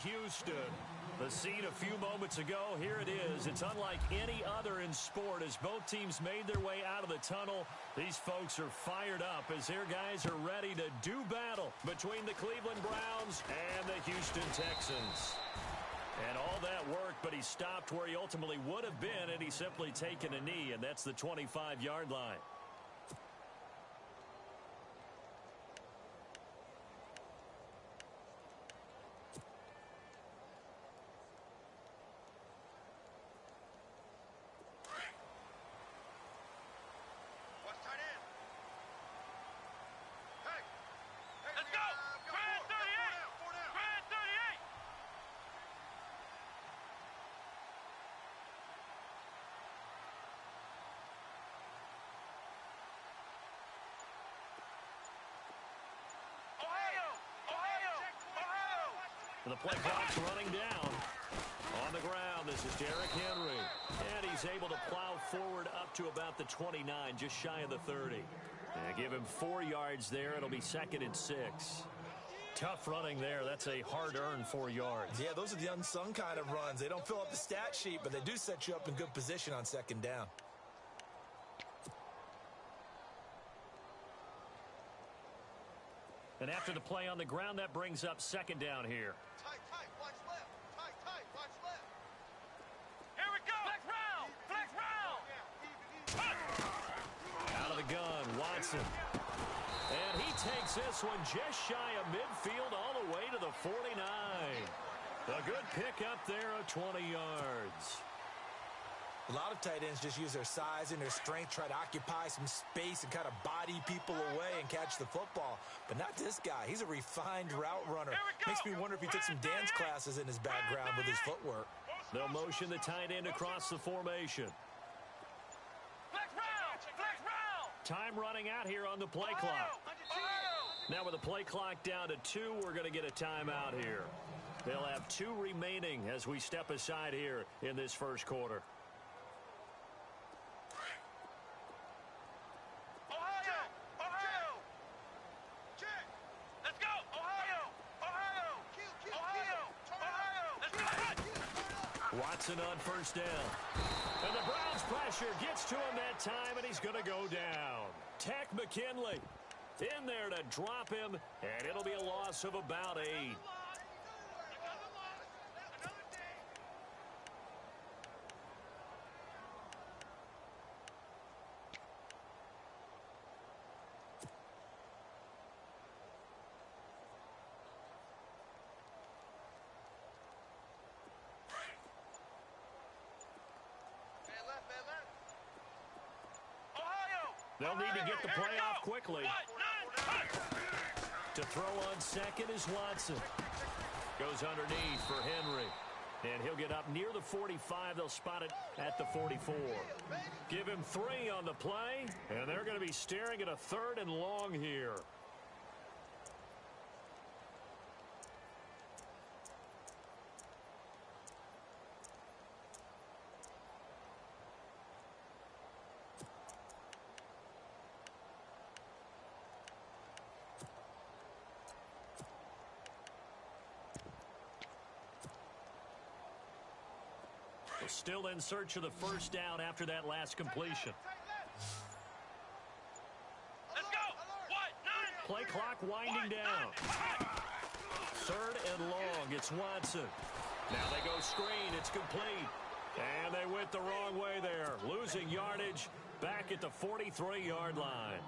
Houston. The scene a few moments ago, here it is. It's unlike any other in sport as both teams made their way out of the tunnel. These folks are fired up as their guys are ready to do battle between the Cleveland Browns and the Houston Texans. And all that work, but he stopped where he ultimately would have been had he simply taken a knee, and that's the 25-yard line. The play clock's running down. On the ground, this is Derrick Henry. And he's able to plow forward up to about the 29, just shy of the 30. And give him 4 yards there. It'll be 2nd and 6. Tough running there. That's a hard-earned 4 yards. Yeah, those are the unsung kind of runs. They don't fill up the stat sheet, but they do set you up in good position on 2nd down. And after the play on the ground, that brings up 2nd down here. Tight, watch left. Tight, watch left. Here we go. Flex round. Out of the gun, Watson. And he takes this one just shy of midfield all the way to the 49. A good pickup there of 20 yards. A lot of tight ends just use their size and their strength, try to occupy some space and kind of body people away and catch the football. But not this guy. He's a refined route runner. Makes me wonder if he took some dance classes in his background with his footwork. They'll motion the tight end across the formation. Flex round. Time running out here on the play clock. Now with the play clock down to 2, we're going to get a timeout here. They'll have 2 remaining as we step aside here in this first quarter. Watson on 1st down. And the Browns pressure gets to him that time, and he's going to go down. Tech McKinley in there to drop him, and it'll be a loss of about 8. They'll need to get the play off quickly. To throw on 2nd is Watson. Goes underneath for Henry. And he'll get up near the 45. They'll spot it at the 44. Give him 3 on the play. And they're going to be staring at a 3rd and long here. Still in search of the 1st down after that last completion. Let's go. Play clock winding down. 3rd and long. It's Watson. Now they go screen. It's complete. And they went the wrong way there. Losing yardage back at the 43-yard line.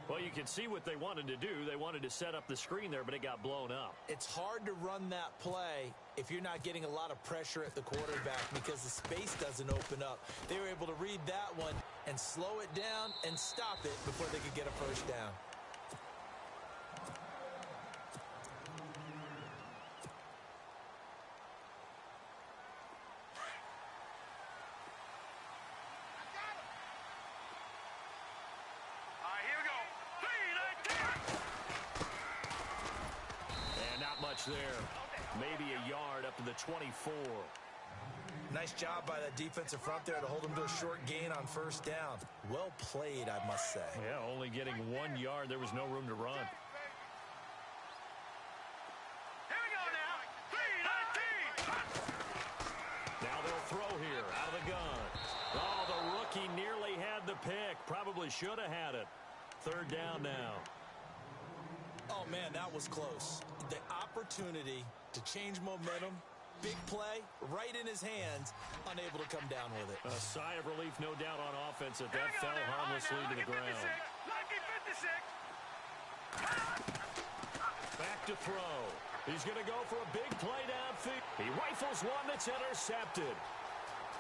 Well, you can see what they wanted to do. They wanted to set up the screen there, but it got blown up. It's hard to run that play if you're not getting a lot of pressure at the quarterback because the space doesn't open up. They were able to read that one and slow it down and stop it before they could get a 1st down. There. Maybe a yard up to the 24. Nice job by that defensive front there to hold them to a short gain on 1st down. Well played, I must say. Yeah, only getting 1 yard. There was no room to run. Here we go now. 3, 9, throw here out of the gun. Oh, the rookie nearly had the pick. Probably should have had it. Third down now. Oh, man, that was close. The opportunity to change momentum, big play, right in his hands, unable to come down with it. A sigh of relief, no doubt, on offense that fell harmlessly to the ground. 56. Back to throw. He's going to go for a big play downfield. He rifles one that's intercepted.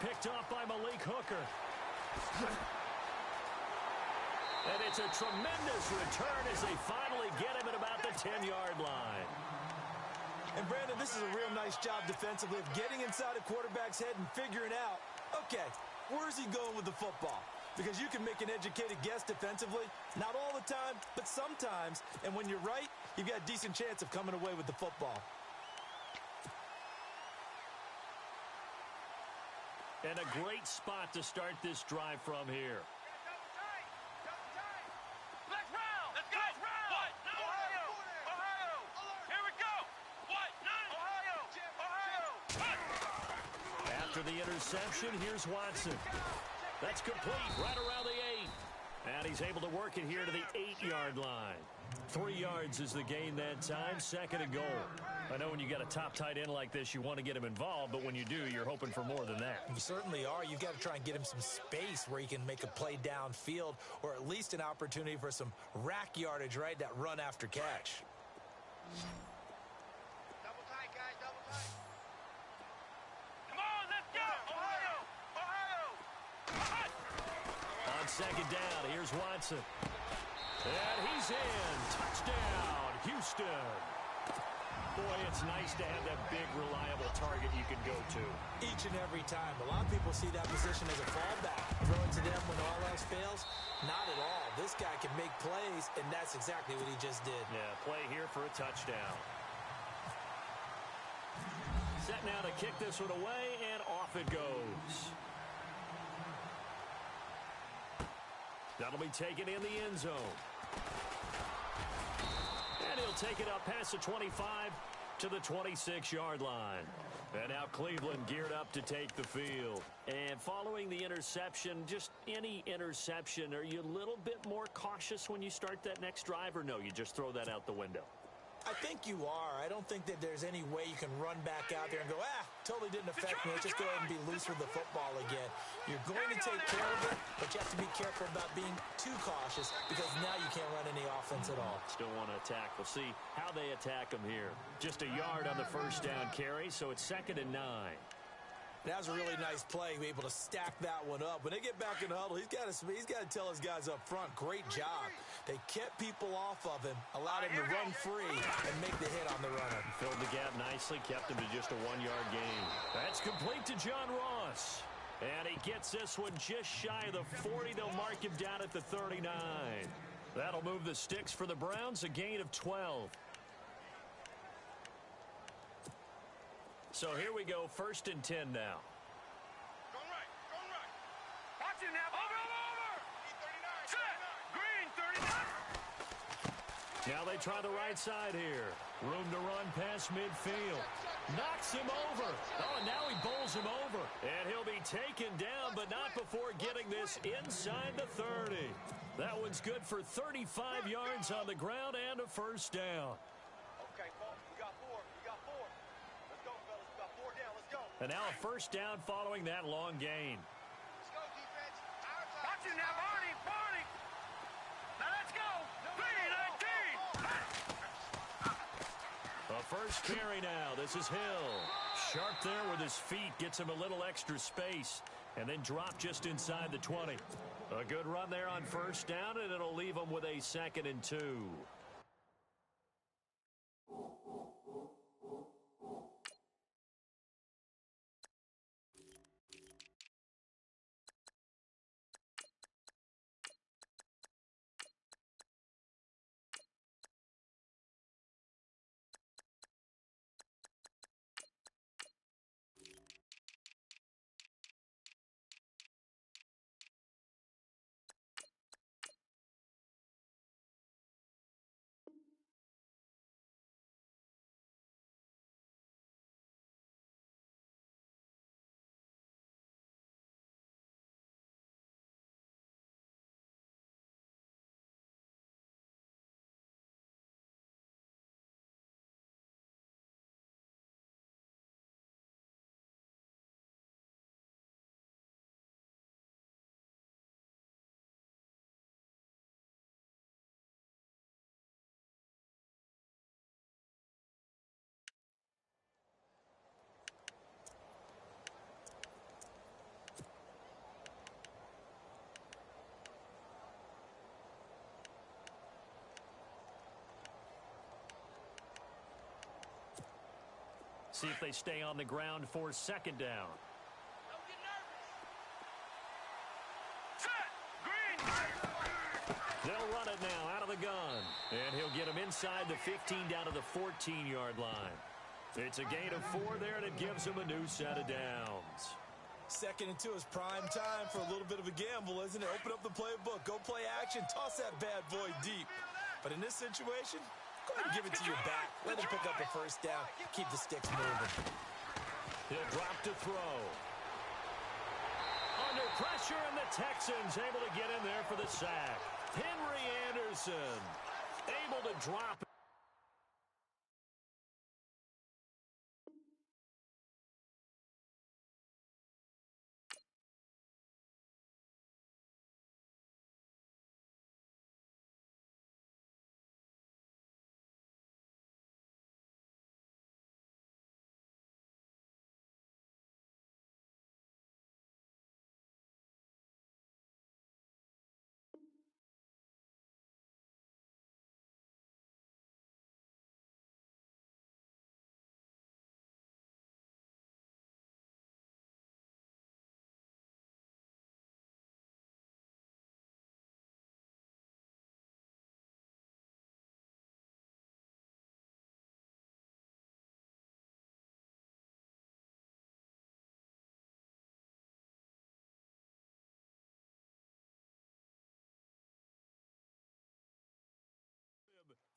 Picked off by Malik Hooker. And it's a tremendous return as they finally get him at about the 10-yard line. And, Brandon, this is a real nice job defensively of getting inside a quarterback's head and figuring out, okay, where's he going with the football? Because you can make an educated guess defensively, not all the time, but sometimes. And when you're right, you've got a decent chance of coming away with the football. And a great spot to start this drive from here. After the interception, here's Watson. That's complete right around the 8. And he's able to work it here to the 8-yard line. 3 yards is the gain that time, second and goal. I know when you got a top tight end like this, you want to get him involved, but when you do, you're hoping for more than that. You certainly are. You've got to try and get him some space where he can make a play downfield, or at least an opportunity for some rack yardage, right? That run after catch. Double tight, guys, double tight. Come on, let's go! Ohio! On second down, here's Watson. And he's in. Touchdown, Houston. Boy, it's nice to have that big, reliable target you can go to. Each and every time. A lot of people see that position as a fallback. Throw it to them when all else fails. Not at all. This guy can make plays, and that's exactly what he just did. Yeah, play here for a touchdown. Set now to kick this one away, and off it goes. That'll be taken in the end zone. And he'll take it up past the 25 to the 26-yard line. And now Cleveland geared up to take the field. And following the interception, just any interception, are you a little bit more cautious when you start that next drive, or no, you just throw that out the window? I think you are. I don't think that there's any way you can run back out there and go, totally didn't affect me. Let's just go ahead and be loose with the football again. You're going to take care of it, but you have to be careful about being too cautious because now you can't run any offense at all. Still want to attack. We'll see how they attack him here. Just a yard on the first down carry, so it's 2nd and 9. That was a really nice play, able to stack that one up. When they get back in the huddle, he's got to tell his guys up front, great job. They kept people off of him, allowed him to run free and make the hit on the runner. Filled the gap nicely, kept him to just a 1-yard gain. That's complete to John Ross. And he gets this one just shy of the 40. They'll mark him down at the 39. That'll move the sticks for the Browns, a gain of 12. So here we go, 1st and 10 now. Going right, going right. Watch him now. Over. Set. Green, 39. Now they try the right side here. Room to run past midfield. Knocks him over. Oh, and now he bowls him over. And he'll be taken down, but not before getting this inside the 30. That one's good for 35 yards on the ground and a first down. Okay, Paul, you got 4. You got 4. Let's go, fellas. We got 4 down. Let's go. And now a first down following that long gain. Let's go, defense. Our time. Watch him now, Barney. Now let's go. 3-19. A first carry now. This is Hill. Sharp there with his feet. Gets him a little extra space. And then drop just inside the 20. A good run there on first down, and it'll leave him with a 2nd and 2. See if they stay on the ground for second down. Don't get nervous. Set. Green. They'll run it now out of the gun. And he'll get him inside the 15 down to the 14-yard line. It's a gain of 4 there, and it gives him a new set of downs. 2nd and 2 is prime time for a little bit of a gamble, isn't it? Open up the playbook, go play action, toss that bad boy deep. But in this situation, go ahead and give it to your back. Let him pick up a first down. Keep the sticks moving. He'll drop to throw. Under pressure, and the Texans able to get in there for the sack. Henry Anderson able to drop it.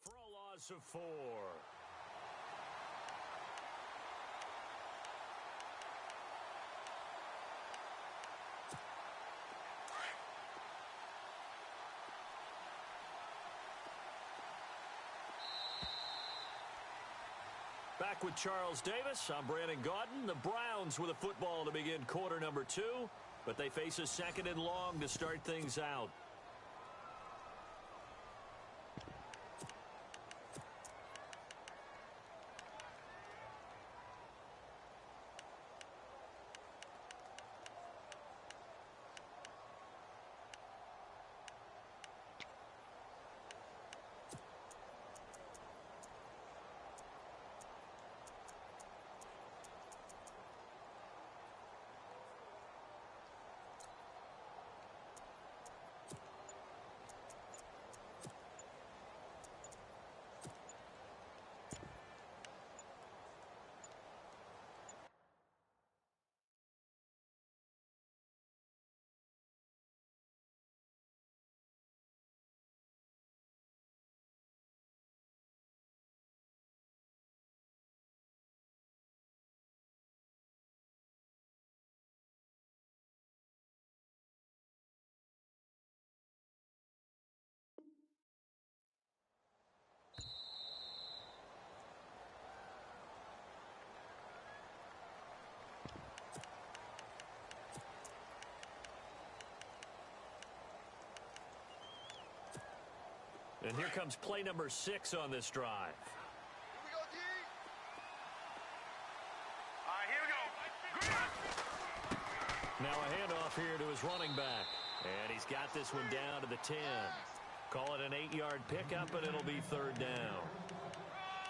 For a loss of 4. Back with Charles Davis. I'm Brandon Gaudin. The Browns with a football to begin quarter number 2, but they face a 2nd and long to start things out. And here comes play number 6 on this drive. Here we go, D. All right, here we go. Now a handoff here to his running back. And he's got this one down to the 10. Call it an 8-yard pickup, and it'll be 3rd down.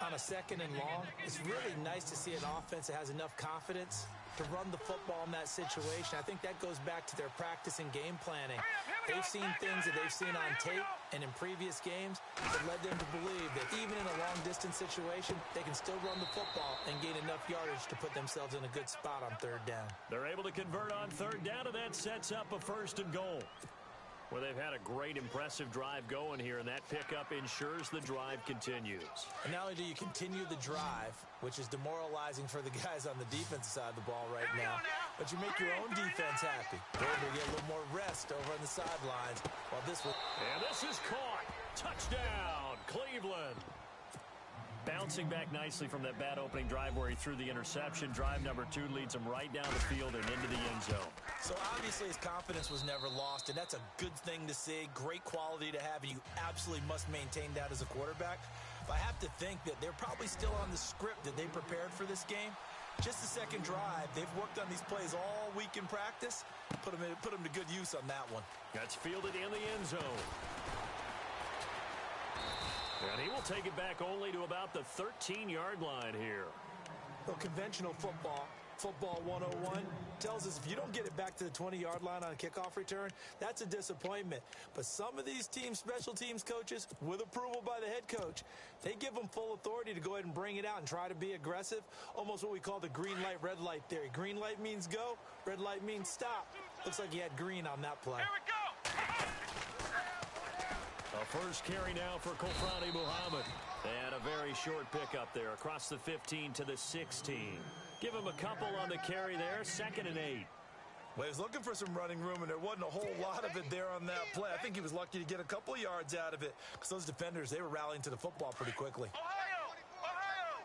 On a 2nd and long, it's really nice to see an offense that has enough confidence to run the football in that situation. I think that goes back to their practice and game planning. They've seen things that they've seen on tape and in previous games that led them to believe that even in a long-distance situation, they can still run the football and gain enough yardage to put themselves in a good spot on 3rd down. They're able to convert on 3rd down, and that sets up a 1st and goal. Well, they've had a great, impressive drive going here, and that pickup ensures the drive continues. And not only do you continue the drive, which is demoralizing for the guys on the defensive side of the ball right now, but you make your own defense happy. They're able to get a little more rest over on the sidelines. While this will... And this is caught. Touchdown, Cleveland. Bouncing back nicely from that bad opening drive where he threw the interception. Drive number 2 leads him right down the field and into the end zone. So obviously his confidence was never lost, and that's a good thing to see. Great quality to have, and you absolutely must maintain that as a quarterback. But I have to think that they're probably still on the script that they prepared for this game. Just the 2nd drive. They've worked on these plays all week in practice. Put them to good use on that one. That's fielded in the end zone. And he will take it back only to about the 13-yard line here. Well, conventional football, football 101, tells us if you don't get it back to the 20-yard line on a kickoff return, that's a disappointment. But some of these team special teams coaches, with approval by the head coach, they give them full authority to go ahead and bring it out and try to be aggressive, almost what we call the green light, red light theory. Green light means go, red light means stop. Looks like he had green on that play. Here we go! A first carry now for Kofrani Muhammad. And a very short pickup there across the 15 to the 16. Give him a couple on the carry there, 2nd and 8. Well, he was looking for some running room, and there wasn't a whole lot of it there on that play. I think he was lucky to get a couple yards out of it because those defenders, they were rallying to the football pretty quickly. Ohio! Ohio!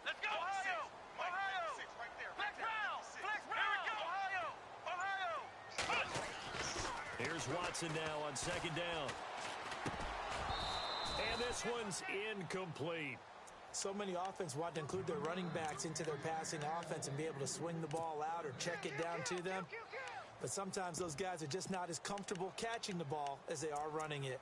Let's go! Ohio! Ohio! Flex round! Flex round! Here we go! Ohio! Ohio! Here's Watson now on 2nd down. And this one's incomplete. So many offense want to include their running backs into their passing offense and be able to swing the ball out or check it down to them. But sometimes those guys are just not as comfortable catching the ball as they are running it.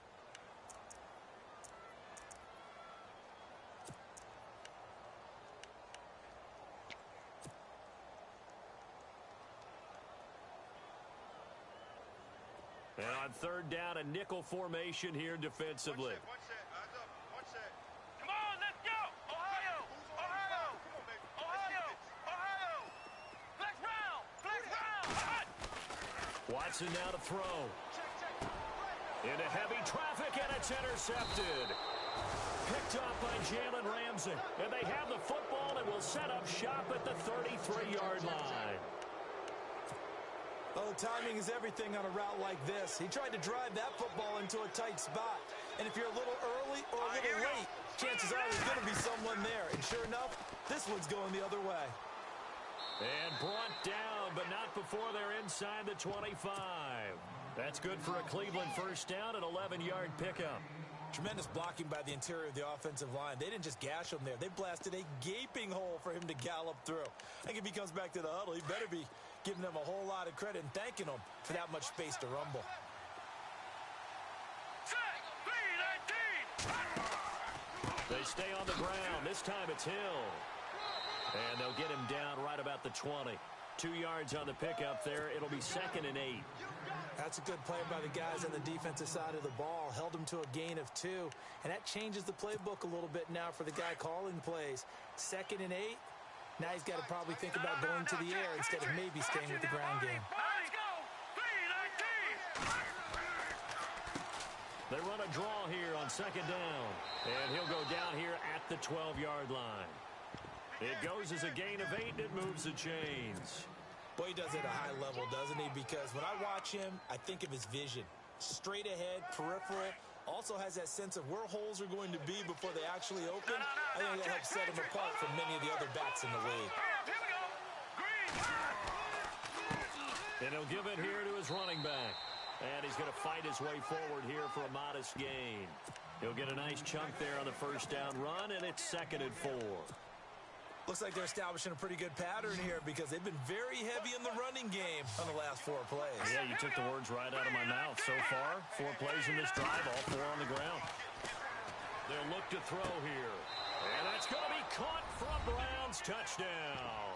And on 3rd down, a nickel formation here defensively. One set, eyes up, one set. Come on, let's go! Ohio! Ohio! Ohio! Ohio! Flex round! Flex round! Hot! Watson now to throw. Into heavy traffic, and it's intercepted. Picked up by Jalen Ramsey. And they have the football and will set up shop at the 33-yard line. Well, timing is everything on a route like this. He tried to drive that football into a tight spot. And if you're a little early or a little late, chances are there's going to be someone there. And sure enough, this one's going the other way. And brought down, but not before they're inside the 25. That's good for a Cleveland first down, an 11-yard pickup. Tremendous blocking by the interior of the offensive line. They didn't just gash him there. They blasted a gaping hole for him to gallop through. I think if he comes back to the huddle, he better be giving them a whole lot of credit and thanking them for that much space to rumble. They stay on the ground. This time it's Hill. And they'll get him down right about the 20. 2 yards on the pickup there. It'll be 2nd and 8. That's a good play by the guys on the defensive side of the ball. Held him to a gain of 2. And that changes the playbook a little bit now for the guy calling plays. 2nd and 8. Now he's got to probably think about going to the air instead of maybe staying with the ground game. Let's go! 3-19! They run a draw here on 2nd down. And he'll go down here at the 12-yard line. It goes as a gain of 8, and it moves the chains. Boy, he does it at a high level, doesn't he? Because when I watch him, I think of his vision. Straight ahead, peripheral. Also has that sense of where holes are going to be before they actually open. I think that helps set him apart from many of the other backs in the league. Here we go! Green! And he'll give it here to his running back. And he's going to fight his way forward here for a modest gain. He'll get a nice chunk there on the first down run, and it's 2nd and 4. Looks like they're establishing a pretty good pattern here because they've been very heavy in the running game on the last 4 plays. Yeah, you took the words right out of my mouth. So far, 4 plays in this drive, all 4 on the ground. They'll look to throw here. And that's going to be caught from Brown's touchdown.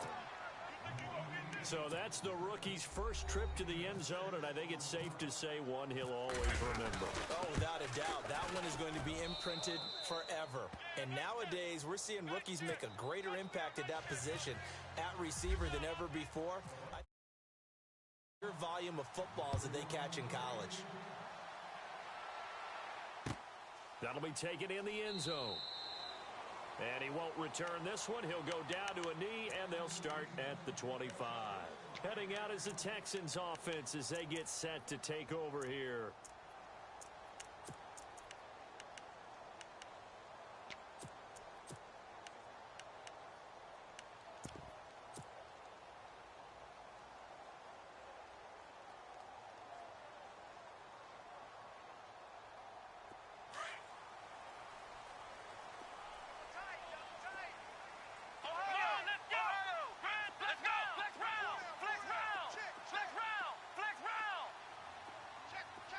So that's the rookie's first trip to the end zone, and I think it's safe to say one he'll always remember. Oh, without a doubt. That one is going to be imprinted forever. And nowadays, we're seeing rookies make a greater impact at that position at receiver than ever before. The volume of footballs that they catch in college. That'll be taken in the end zone. And he won't return this one. He'll go down to a knee, and they'll start at the 25. Heading out is the Texans offense as they get set to take over here.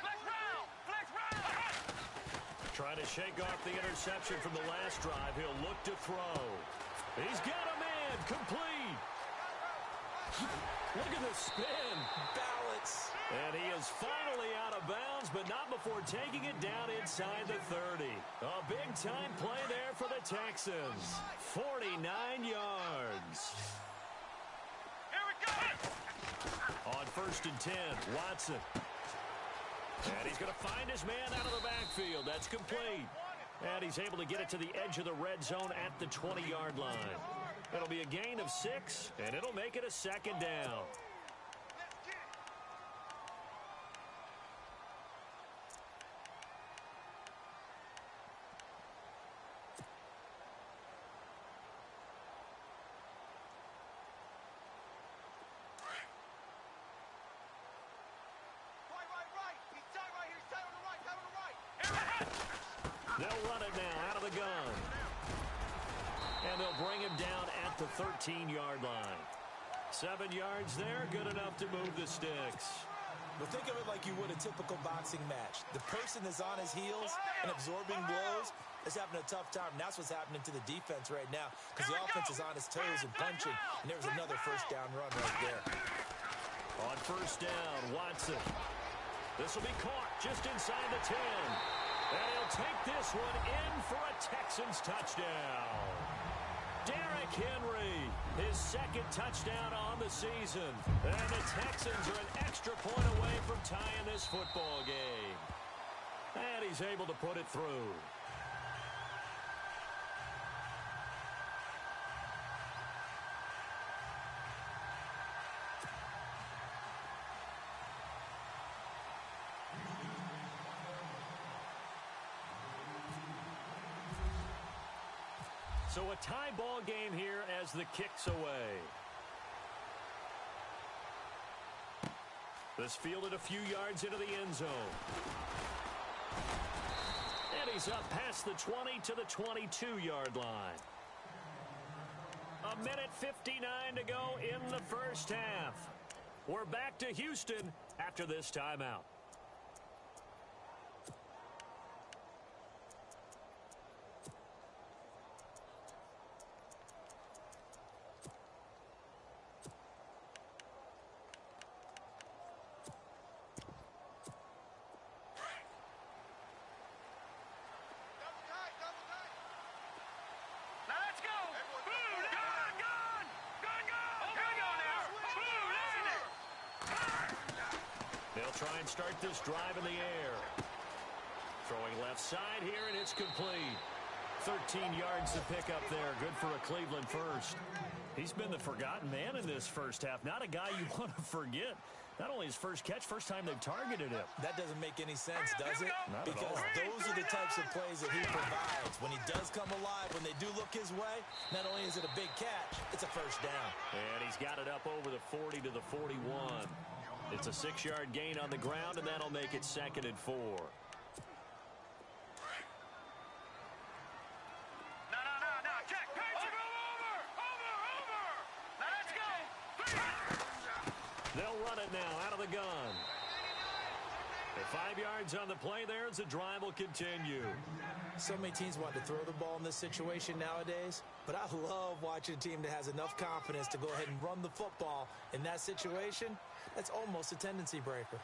Flex round! Trying to shake off the interception from the last drive. He'll look to throw. He's got a man. Complete. Look at the spin. Balance. And he is finally out of bounds, but not before taking it down inside the 30. A big-time play there for the Texans. 49 yards. Here we go. On 1st and 10, Watson. And he's going to find his man out of the backfield. That's complete. And he's able to get it to the edge of the red zone at the 20-yard line. It'll be a gain of 6, and it'll make it a 2nd down. They'll run it now out of the gun. And they'll bring him down at the 13-yard line. 7 yards there, good enough to move the sticks. But think of it like you would a typical boxing match. The person is on his heels and absorbing blows is having a tough time. And that's what's happening to the defense right now because the offense is on its toes and punching. And there was another first down run right there. On 1st down, Watson. This will be caught just inside the 10. And he'll take this one in for a Texans touchdown. Derrick Henry, his 2nd touchdown on the season. And the Texans are an extra point away from tying this football game. And he's able to put it through. So a tie ball game here as the kick's away. This fielded a few yards into the end zone. And he's up past the 20 to the 22-yard line. 1:59 to go in the first half. We're back to Houston after this timeout. Try and start this drive in the air. Throwing left side here, and it's complete. 13 yards to pick up there. Good for a Cleveland first. He's been the forgotten man in this first half. Not a guy you want to forget. Not only his first catch, first time they've targeted him. That doesn't make any sense, does it? Not because those are the types of plays that he provides. When he does come alive, when they do look his way, not only is it a big catch, it's a first down. And he's got it up over the 40 to the 41. It's a 6-yard gain on the ground, and that'll make it 2nd and 4. No. Check. Over. Now let's go. They'll run it now out of the gun. The 5 yards on the play there as the drive will continue. So many teams want to throw the ball in this situation nowadays, but I love watching a team that has enough confidence to go ahead and run the football. In that situation, that's almost a tendency breaker.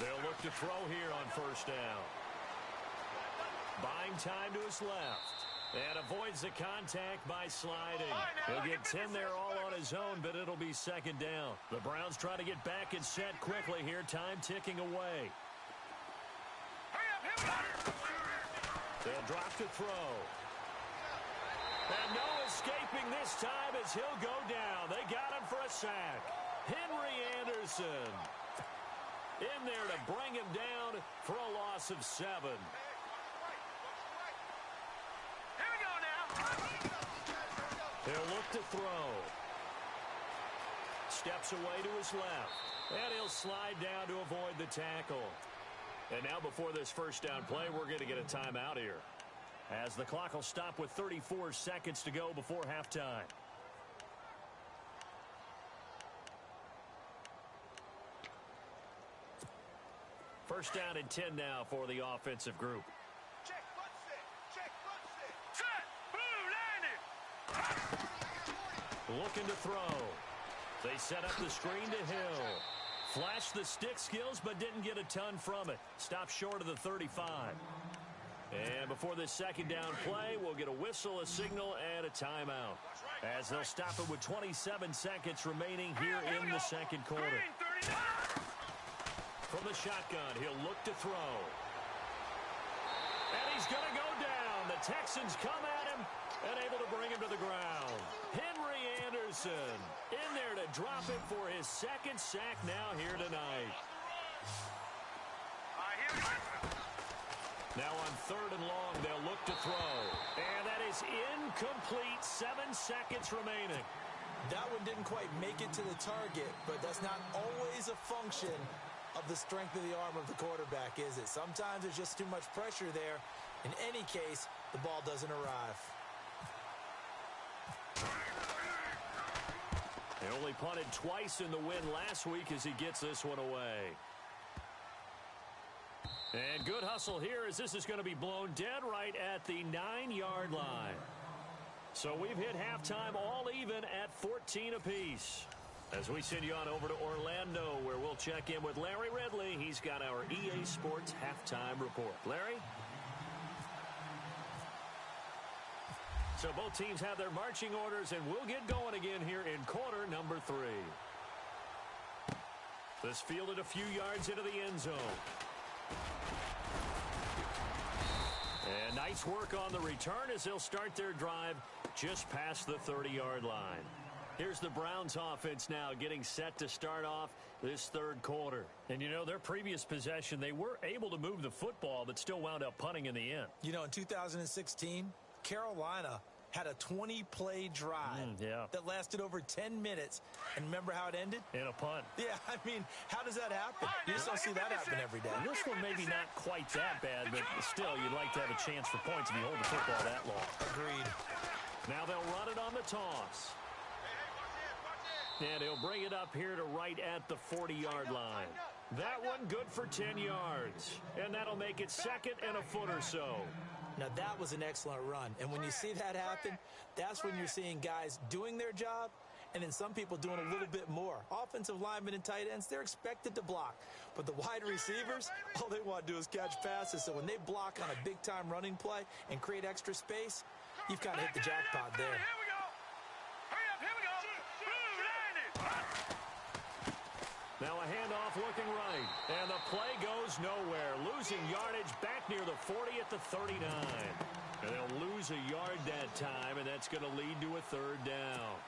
They'll look to throw here on 1st down. Buying time to his left. And avoids the contact by sliding. He'll get 10 there all on his own, but it'll be 2nd down. The Browns try to get back and set quickly here. Time ticking away. They'll drop to throw. And no escaping this time as he'll go down. They got him for a sack. Henry Anderson in there to bring him down for a loss of 7. He'll look to throw. Steps away to his left. And he'll slide down to avoid the tackle. And now before this first down play, we're going to get a timeout here, as the clock will stop with 34 seconds to go before halftime. First down and 10 now for the offensive group. Check, front set. Check, front set. Set. Blue, landed. Looking to throw. They set up the screen to Hill. Flashed the stick skills, but didn't get a ton from it. Stopped short of the 35. And before this second down play, we'll get a whistle, a signal, and a timeout, as they'll stop it with 27 seconds remaining here in the second quarter. From the shotgun, he'll look to throw. And he's going to go down. The Texans come at him and able to bring him to the ground. Henry Anderson in there to drop it for his second sack now here tonight. Now on third and long, they'll look to throw. And that is incomplete. 7 seconds remaining. That one didn't quite make it to the target, but that's not always a function of the strength of the arm of the quarterback, is it? Sometimes there's just too much pressure there. In any case, the ball doesn't arrive. They only punted twice in the win last week as he gets this one away. And good hustle here as this is going to be blown dead right at the 9-yard line. So we've hit halftime all even at 14 apiece. As we send you on over to Orlando, where we'll check in with Larry Ridley. He's got our EA Sports halftime report. Larry? So both teams have their marching orders, and we'll get going again here in quarter number 3. This fielded a few yards into the end zone. And nice work on the return as they'll start their drive just past the 30-yard line. Here's the Browns offense now getting set to start off this third quarter. And, you know, their previous possession, they were able to move the football but still wound up punting in the end. You know, in 2016, Carolina had a 20-play drive that lasted over 10 minutes. And remember how it ended? In a punt. Yeah, I mean, how does that happen? You just don't see that happen every day. This one maybe not quite that bad, but still, you'd like to have a chance for points if you hold the football that long. Agreed. Now they'll run it on the toss. And he'll bring it up here to right at the 40-yard line. That one good for 10 yards. And that'll make it second and a foot or so. Now, that was an excellent run. And when you see that happen, that's when you're seeing guys doing their job and then some people doing a little bit more. Offensive linemen and tight ends, they're expected to block. But the wide receivers, all they want to do is catch passes. So when they block on a big-time running play and create extra space, you've kind of hit the jackpot there. Here we go. Hurry up, here we go. Blue, landed. Now a handoff looking right. And the play goes nowhere. Losing yardage back near the 40 at the 39. And they'll lose a yard that time, and that's going to lead to a third down.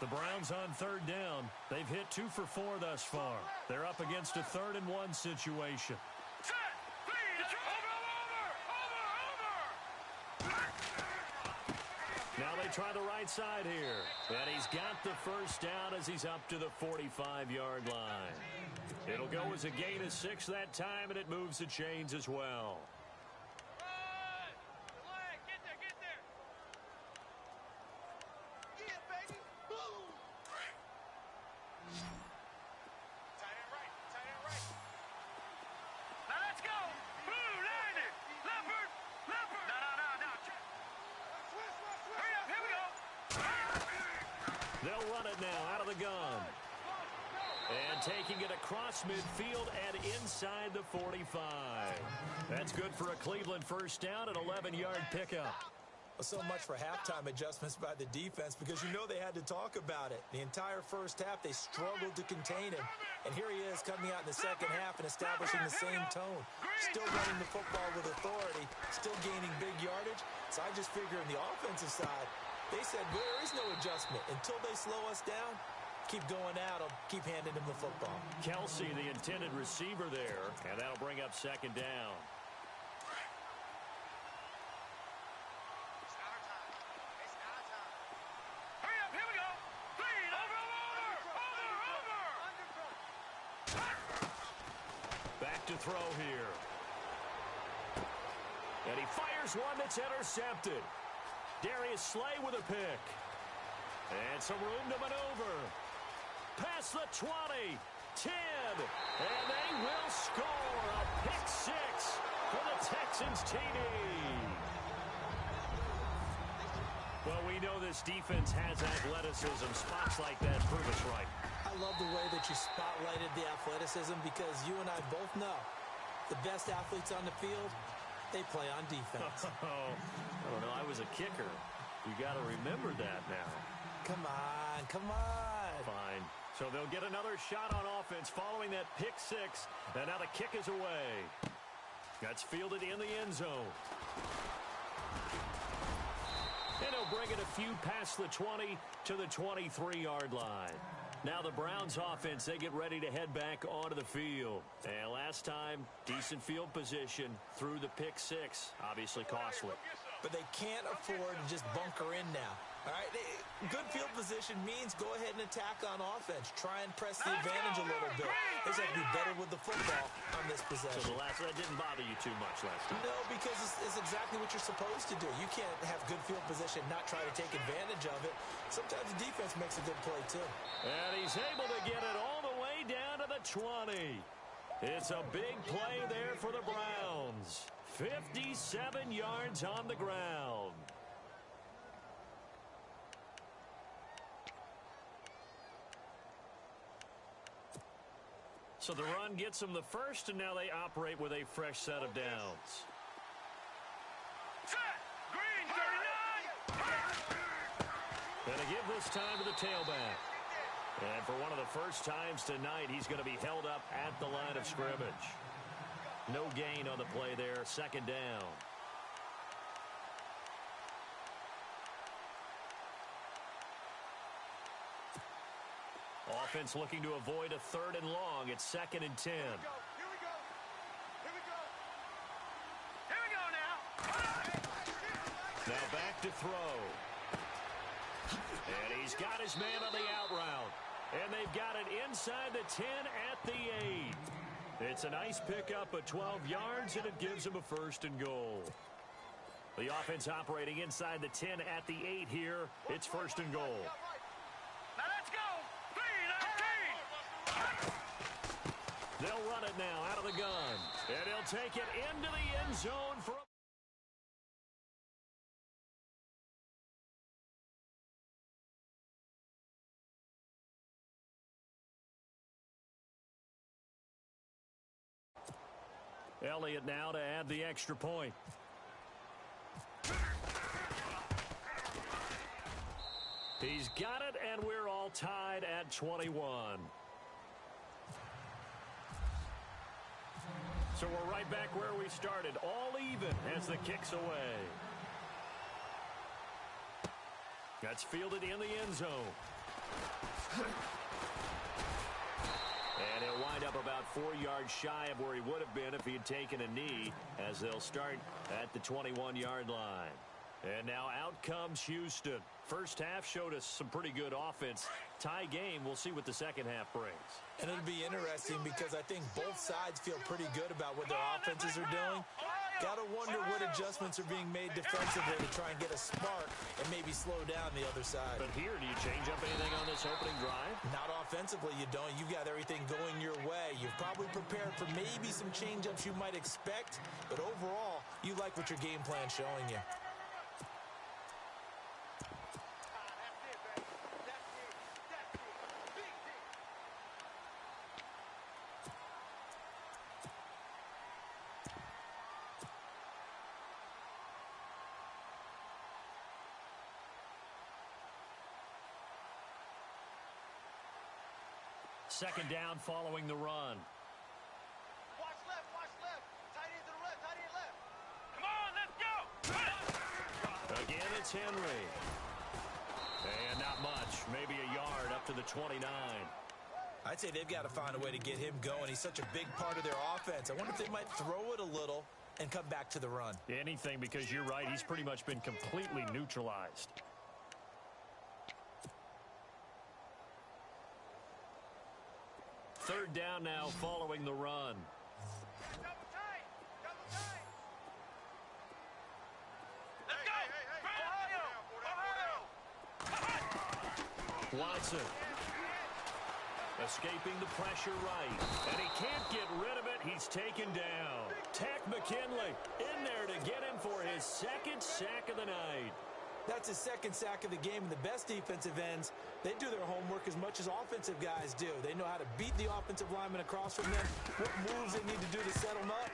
The Browns on third down. They've hit 2 for 4 thus far. They're up against a 3rd and 1 situation. Set. Please. Over. Now they try the right side here. And he's got the first down as he's up to the 45-yard line. It'll go as a gain of 6 that time, and it moves the chains as well. Get there, get there. Yeah, baby. Boom. Tight end right. Tight end right. Now let's go. Blue, landed. Leopard. Leopard. No. Hurry up, here we go. They'll run it now out of the gun. And taking it across midfield and inside the 45. That's good for a Cleveland first down, an 11-yard pickup. So much for halftime adjustments by the defense because you know they had to talk about it. The entire first half, they struggled to contain him. And here he is coming out in the second half and establishing the same tone. Still running the football with authority, still gaining big yardage. So I just figure on the offensive side, they said, well, there is no adjustment. Until they slow us down, keep going at them, keep handing them the football. Kelsey, the intended receiver there, and that'll bring up second down. It's our time. It's our time. Hurry up, here we go. Please. Over. Back to throw here. And he fires one that's intercepted. Darius Slay with a pick. And some room to maneuver. Past the 20, 10, again. And they will score a pick six for the Texans TD. Well, we know this defense has athleticism. Spots like that prove us right. I love the way that you spotlighted the athleticism because you and I both know the best athletes on the field, they play on defense. Oh, I don't know. I was a kicker. You got to remember that now. Come on, come on. Fine. So they'll get another shot on offense following that pick six. And now the kick is away. That's fielded in the end zone. And he'll bring it a few past the 20 to the 23-yard line. Now the Browns offense, they get ready to head back onto the field. And last time, decent field position through the pick six. Obviously costly. But they can't afford to just bunker in now. All right, good field position means go ahead and attack on offense. Try and press the advantage a little bit. They just have to be better with the football on this possession. So that didn't bother you too much last time? No, because it's exactly what you're supposed to do. You can't have good field position, not try to take advantage of it. Sometimes the defense makes a good play, too. And he's able to get it all the way down to the 20. It's a big play there for the Browns. 57 yards on the ground. So the run gets them the first, and now they operate with a fresh set of downs. Set. Green, 39. And a give this time to the tailback. And for one of the first times tonight, he's going to be held up at the line of scrimmage. No gain on the play there. Second down. Offense looking to avoid a third and long. It's 2nd and 10. Here we go. Here we go. Here we go now. Now back to throw. And he's got his man on the out route. And they've got it inside the 10 at the 8. It's a nice pickup of 12 yards, and it gives them a 1st and goal. The offense operating inside the 10 at the 8 here. It's 1st and goal. Now let's go. 3-19. They'll run it now out of the gun. And he'll take it into the end zone for a Elliott now to add the extra point. He's got it, and we're all tied at 21. So we're right back where we started, all even as the kick's away. That's fielded in the end zone. And he'll wind up about 4 yards shy of where he would have been if he had taken a knee, as they'll start at the 21-yard line. And now out comes Houston. First half showed us some pretty good offense. Tie game, we'll see what the second half brings. And it'll be interesting because I think both sides feel pretty good about what their offenses are doing. Got to wonder what adjustments are being made defensively to try and get a spark and maybe slow down the other side. But here, do you change up anything on this opening drive? Not offensively, you don't. You've got everything going your way. You've probably prepared for maybe some change-ups you might expect, but overall, you like what your game plan's showing you. Second down following the run. Watch left, watch left. Tight end to the left, tight end left. Come on, let's go. Again, it's Henry. And not much. Maybe a yard up to the 29. I'd say they've got to find a way to get him going. He's such a big part of their offense. I wonder if they might throw it a little and come back to the run. Anything, because you're right. He's pretty much been completely neutralized. Third down now following the run. Double tight. Double tight. Let's go. Ohio. Ohio. Watson. Escaping the pressure right. And he can't get rid of it. He's taken down. Tack McKinley in there to get him for his second sack of the night. That's his second sack of the game, and the best defensive ends, they do their homework as much as offensive guys do. They know how to beat the offensive lineman across from them, what moves they need to do to set them up.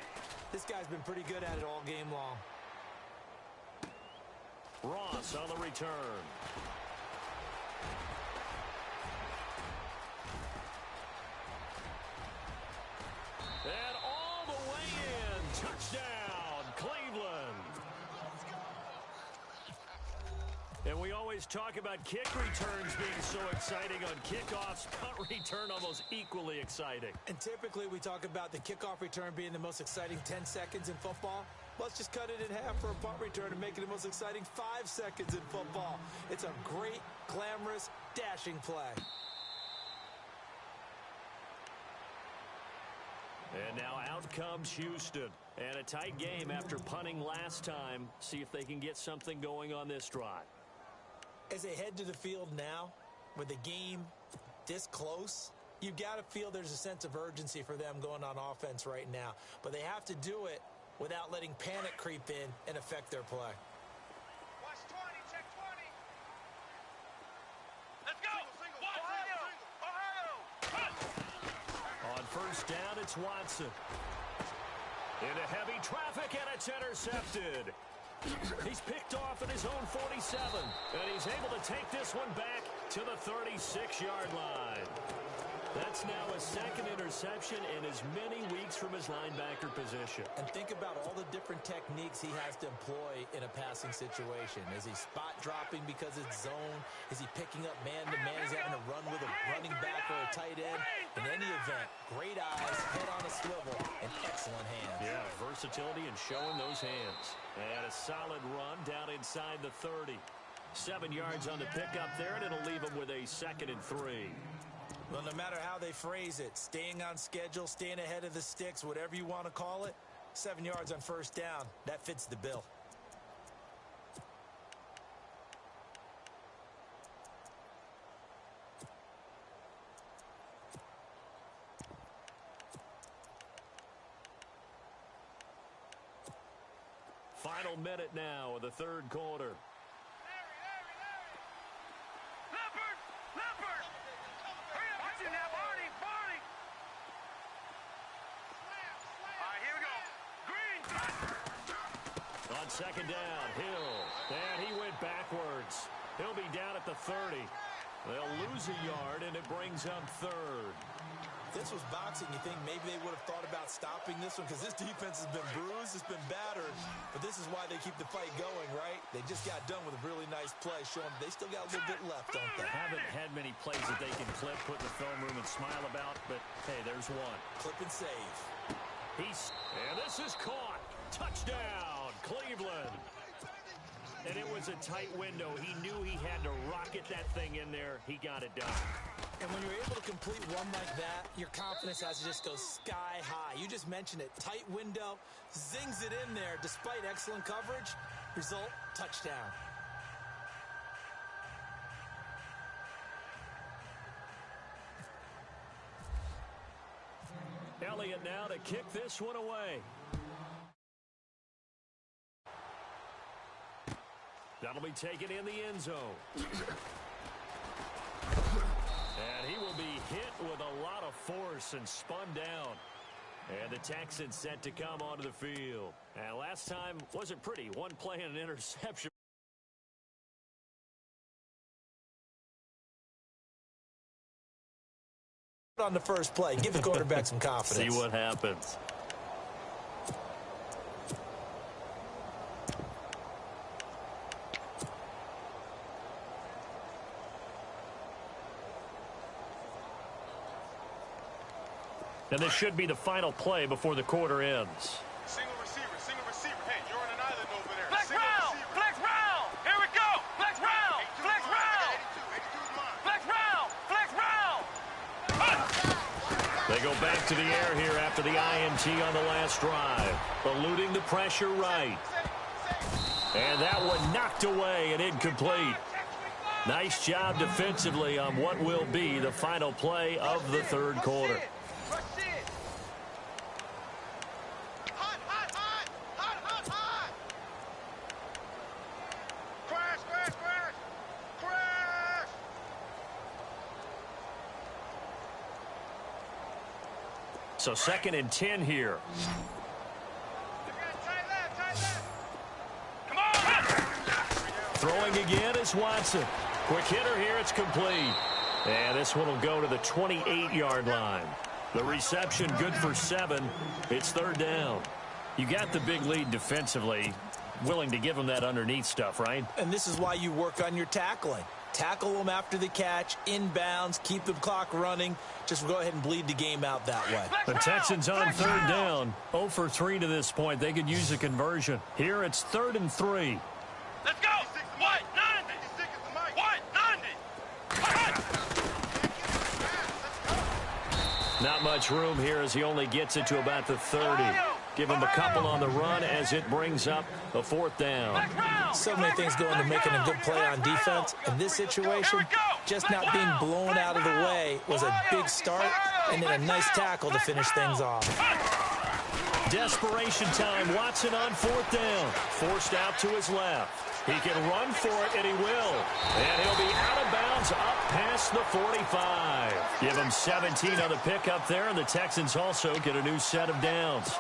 This guy's been pretty good at it all game long. Ross on the return. And all the way in. Touchdown, Cleveland. And we always talk about kick returns being so exciting on kickoffs. Punt return almost equally exciting. And typically we talk about the kickoff return being the most exciting 10 seconds in football. Let's just cut it in half for a punt return and make it the most exciting 5 seconds in football. It's a great, glamorous, dashing play. And now out comes Houston. And a tight game after punting last time. See if they can get something going on this drive. As they head to the field now, with the game this close, you've got to feel there's a sense of urgency for them going on offense right now. But they have to do it without letting panic creep in and affect their play. Watch 20, check 20. Let's go. Ohio. On first down, it's Watson. Into heavy traffic, and it's intercepted. He's picked off at his own 47, and he's able to take this one back to the 36-yard line. That's now a second interception in as many weeks from his linebacker position. And think about all the different techniques he has to employ in a passing situation. Is he spot dropping because it's zone? Is he picking up man-to-man? Is he having to run with a running back or a tight end? In any event, great eyes, head on a swivel, and excellent hands. Yeah, versatility and showing those hands. And a solid run down inside the 30. 7 yards on the pickup there, and it'll leave him with a 2nd and 3. Well, no matter how they phrase it, staying on schedule, staying ahead of the sticks, whatever you want to call it, 7 yards on first down, that fits the bill. Final minute now of the third quarter. On second down, Hill. And he went backwards. He'll be down at the 30. They'll lose a yard, and it brings up 3rd. If this was boxing, you think maybe they would have thought about stopping this one, because this defense has been bruised, it's been battered, but this is why they keep the fight going, right? They just got done with a really nice play, showing they still got a little bit left, don't they? Haven't had many plays that they can clip, put in the film room, and smile about, but hey, there's one. Clip and save. And this is caught. Touchdown, Cleveland. And it was a tight window. He knew he had to rocket that thing in there. He got it done. And when you're able to complete one like that, your confidence has to just go sky high. You just mentioned it. Tight window, zings it in there despite excellent coverage. Result, touchdown. Elliott now to kick this one away. That'll be taken in the end zone. And he will be hit with a lot of force and spun down. And the Texans set to come onto the field. And last time wasn't pretty. One play and an interception. On the first play, give the quarterback some confidence. See what happens. And this should be the final play before the quarter ends. Single receiver. Hey, you're on an island over there. Flex round! Flex round! Here we go! Flex round! Flex round! 82 is mine. Flex round! Flex round! They go back to the air here after the INT on the last drive. Eluding the pressure right. And that one knocked away and incomplete. Nice job defensively on what will be the final play of the third quarter. Rush it. Hot, hot, hot. Hot, hot, hot. Crash, crash, crash. Crash. So 2nd and 10 here. Tight left, tight left. Come on! Throwing again is Watson. Quick hitter here, it's complete. And this one will go to the 28-yard line. The reception good for 7. It's 3rd down. You got the big lead defensively. Willing to give them that underneath stuff, right? And this is why you work on your tackling. Tackle them after the catch, inbounds, keep the clock running. Just go ahead and bleed the game out that way. The Texans on 3rd down. 0 for 3 to this point. They could use a conversion. Here it's 3rd and 3. Let's go! What? 90! What? 90! Not much room here as he only gets it to about the 30. Give him a couple on the run as it brings up a 4th down. So many things go into making a good play on defense. In this situation, just not being blown out of the way was a big start, and then a nice tackle to finish things off. Desperation time. Watson on 4th down. Forced out to his left. He can run for it, and he will. And he'll be out of bounds up past the 45. Give him 17 on the pickup there, and the Texans also get a new set of downs.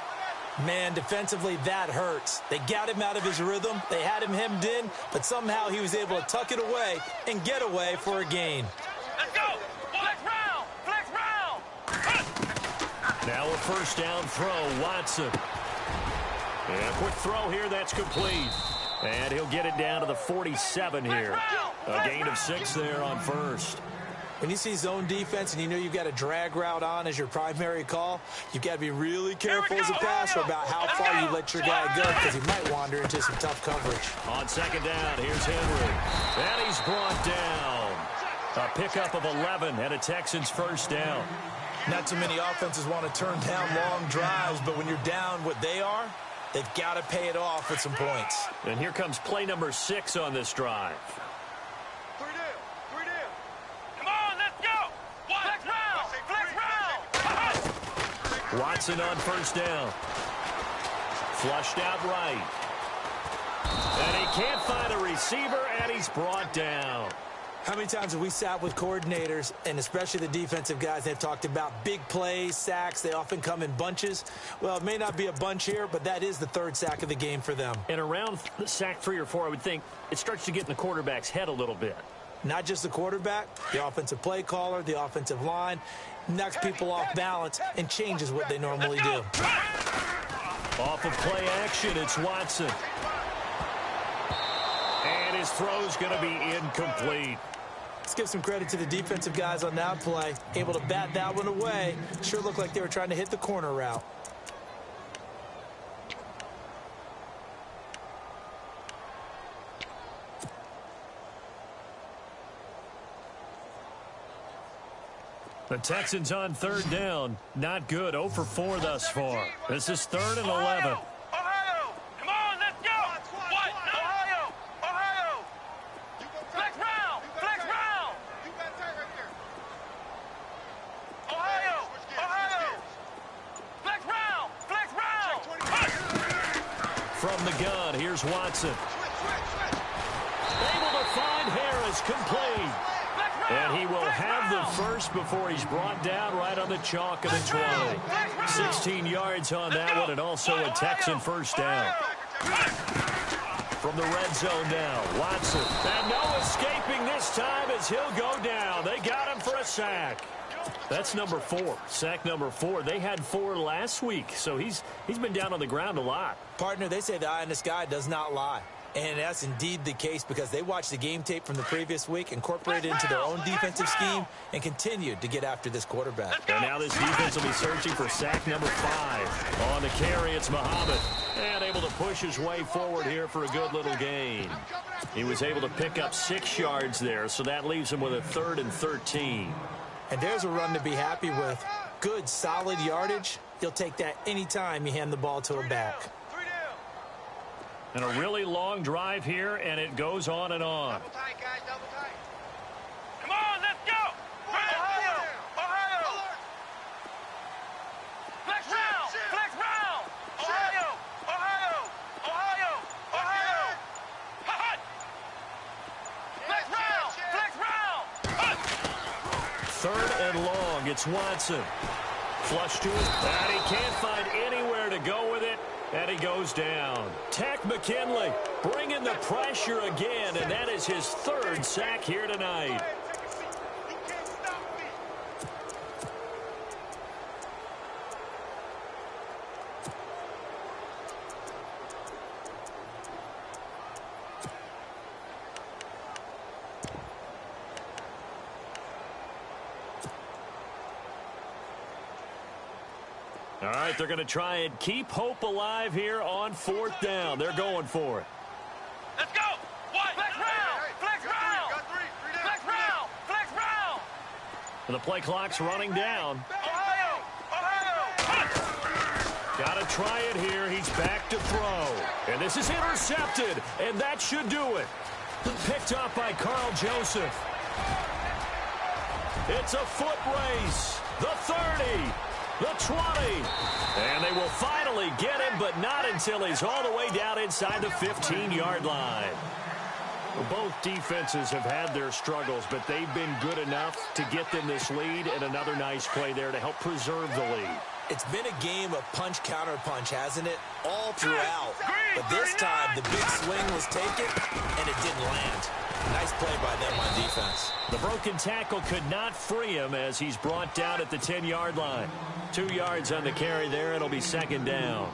Man, defensively, that hurts. They got him out of his rhythm. They had him hemmed in, but somehow he was able to tuck it away and get away for a gain. Let's go! Flex round! Flex round! Now a 1st down throw, Watson. And a quick throw here, that's complete. And he'll get it down to the 47 here. A gain of 6 there on 1st. When you see zone defense and you know you've got a drag route on as your primary call, you've got to be really careful as a passer about how far you let your guy go because he might wander into some tough coverage. On 2nd down, here's Henry. And he's brought down. A pickup of 11 and a Texans 1st down. Not too many offenses want to turn down long drives, but when you're down what they are, they've got to pay it off with some points. And here comes play number 6 on this drive. 3 down. 3 down. Come on, let's go! Flex round! Flex round! Watson on 1st down. Flushed out right. And he can't find a receiver, and he's brought down. How many times have we sat with coordinators, and especially the defensive guys, they've talked about big plays, sacks. They often come in bunches. Well, it may not be a bunch here, but that is the 3rd sack of the game for them. And around sack 3 or 4, I would think it starts to get in the quarterback's head a little bit. Not just the quarterback, the offensive play caller, the offensive line, knocks people off balance and changes what they normally do. Off of play action, it's Watson. And his throw's going to be incomplete. Let's give some credit to the defensive guys on that play. Able to bat that one away. Sure looked like they were trying to hit the corner route. The Texans on 3rd down. Not good. 0 for 4 thus far. This is 3rd and 11. Ohio! Come on, let's go! What? Ohio! Ohio! Flex round! Flex round! You got tight right there. Ohio! Ohio! Flex round! Flex round! From the gun, here's Watson. Able to find Harris, complete. And he will have the 1st before he's brought down right on the chalk of the 20. 16 yards on that one, and also a Texan 1st down. From the red zone now, Watson. And no escaping this time as he'll go down. They got him for a sack. That's number 4, sack number 4. They had 4 last week, so he's been down on the ground a lot. Partner, they say the eye in the sky does not lie. And that's indeed the case because they watched the game tape from the previous week, incorporated it into their own defensive scheme, and continued to get after this quarterback. And now this defense will be searching for sack number 5. On the carry, it's Muhammad. And able to push his way forward here for a good little gain. He was able to pick up 6 yards there, so that leaves him with a 3rd and 13. And there's a run to be happy with. Good, solid yardage. You'll take that anytime you hand the ball to a back. And a really long drive here, and it goes on and on. Double tight, guys, double tight. 3rd and long. It's Watson. Flush to it. And he can't find anywhere to go with it. And he goes down. Tech McKinley bringing the pressure again. And that is his 3rd sack here tonight. All right, they're going to try and keep hope alive here on 4th down. They're going for it. Let's go. What? Flex round. Flex round. Flex round. Flex round. And the play clock's running down. Ohio. Got to try it here. He's back to throw. And this is intercepted. And that should do it. Picked up by Carl Joseph. It's a foot race. The 30. The 20. And they will finally get him, but not until he's all the way down inside the 15-yard line. Well, both defenses have had their struggles, but they've been good enough to get them this lead, and another nice play there to help preserve the lead. It's been a game of punch-counter-punch, hasn't it? All throughout. But this time, the big swing was taken, and it didn't land. Nice play by them on defense. The broken tackle could not free him as he's brought down at the 10-yard line. 2 yards on the carry there. It'll be 2nd down.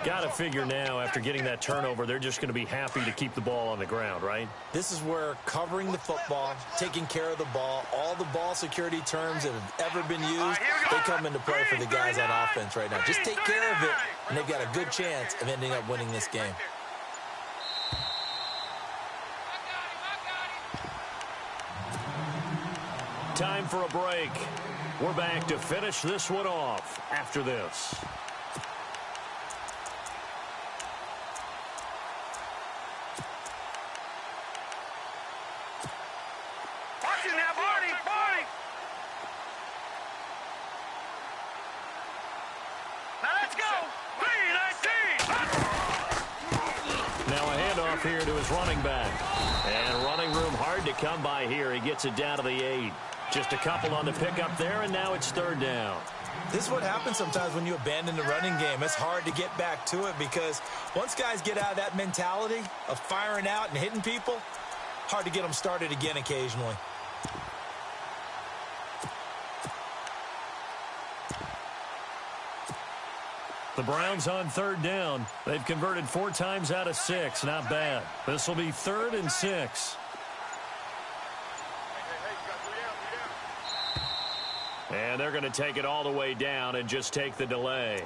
Got to figure now, after getting that turnover, they're just going to be happy to keep the ball on the ground, right? This is where covering the football, taking care of the ball, all the ball security terms that have ever been used, they come into play for the guys on offense right now. Just take care of it, and they've got a good chance of ending up winning this game. Time for a break. We're back to finish this one off after this. Watching that, Barney. Now let's go. 3-19. Now a handoff here to his running back. And running room hard to come by here. He gets it down to the 8. Just a couple on the pickup there, and now it's 3rd down. This is what happens sometimes when you abandon the running game. It's hard to get back to it because once guys get out of that mentality of firing out and hitting people, hard to get them started again occasionally. The Browns on 3rd down. They've converted 4 times out of 6. Not bad. This will be 3rd and 6. And they're going to take it all the way down and just take the delay.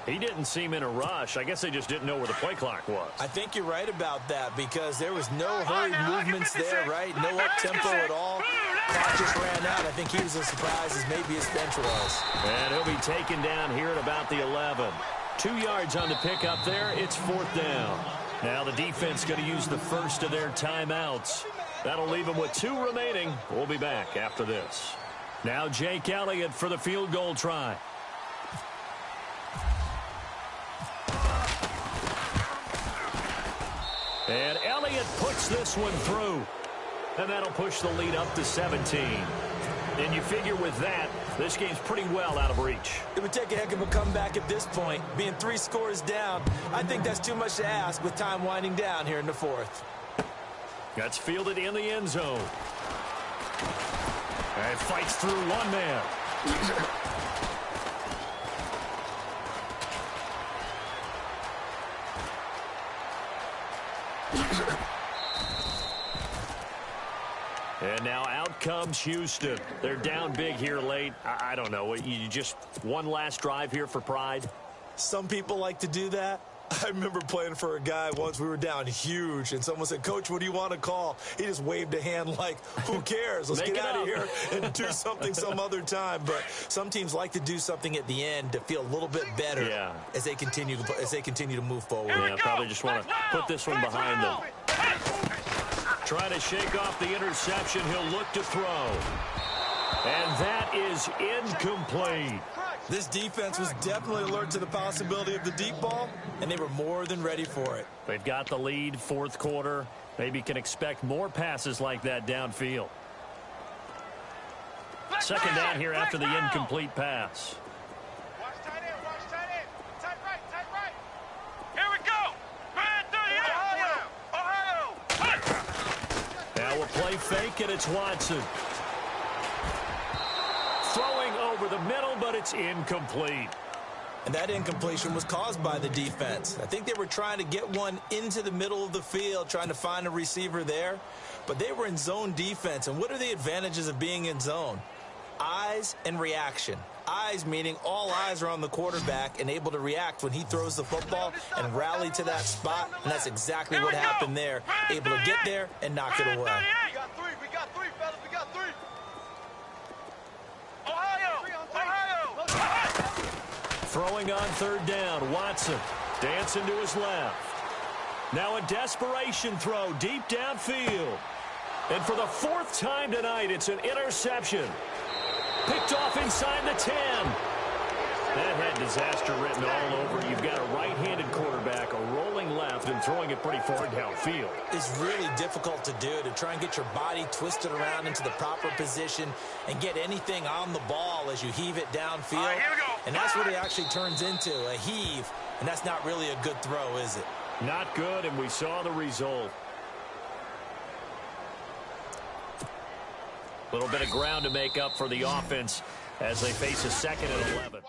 He didn't seem in a rush. I guess they just didn't know where the play clock was. I think you're right about that because there was no hurried movements there, right? No up-tempo at all. Clock just ran out. I think he was as surprised as maybe his bench was. And he'll be taken down here at about the 11. 2 yards on the pickup there. It's 4th down. Now the defense going to use the first of their timeouts. That'll leave them with 2 remaining. We'll be back after this. Now Jake Elliott for the field goal try. And Elliott puts this one through. And that'll push the lead up to 17. And you figure with that, this game's pretty well out of reach. It would take a heck of a comeback at this point. Being 3 scores down, I think that's too much to ask with time winding down here in the 4th. That's fielded in the end zone. And fights through one man. And now out comes Houston. They're down big here late. I don't know. You just one last drive here for pride? Some people like to do that. I remember playing for a guy once. We were down huge, and someone said, "Coach, what do you want to call?" He just waved a hand like, who cares? Let's get out of here and do something some other time. But some teams like to do something at the end to feel a little bit better as they continue to move forward. Yeah, probably just want to put this one behind them. Trying to shake off the interception. He'll look to throw. And that is incomplete. This defense was definitely alert to the possibility of the deep ball, and they were more than ready for it. They've got the lead, 4th quarter. Maybe can expect more passes like that downfield. Second down here after the incomplete pass. Watch tight end, watch tight end. Tight right, tight right. Here we go. Man 38. Ohio. Now a play fake, and it's Watson. Throwing over the middle, but it's incomplete. And that incompletion was caused by the defense. I think they were trying to get one into the middle of the field, trying to find a receiver there. But they were in zone defense. And what are the advantages of being in zone? Eyes and reaction. Eyes meaning all eyes are on the quarterback and able to react when he throws the football and rally to that spot. And that's exactly what happened there. Able to get there and knock it away. We got three, fellas, we got three. Ohio. Throwing on third down, Watson dancing to his left. Now a desperation throw deep downfield. And for the fourth time tonight, it's an interception. Picked off inside the 10. That had disaster written all over. You've got a right-handed quarterback, a rolling left, and throwing it pretty far downfield. It's really difficult to do, to try and get your body twisted around into the proper position and get anything on the ball as you heave it downfield. All right, here we go. And that's what it actually turns into, a heave. And that's not really a good throw, is it? Not good, and we saw the result. A little bit of ground to make up for the offense as they face a 2nd and 11.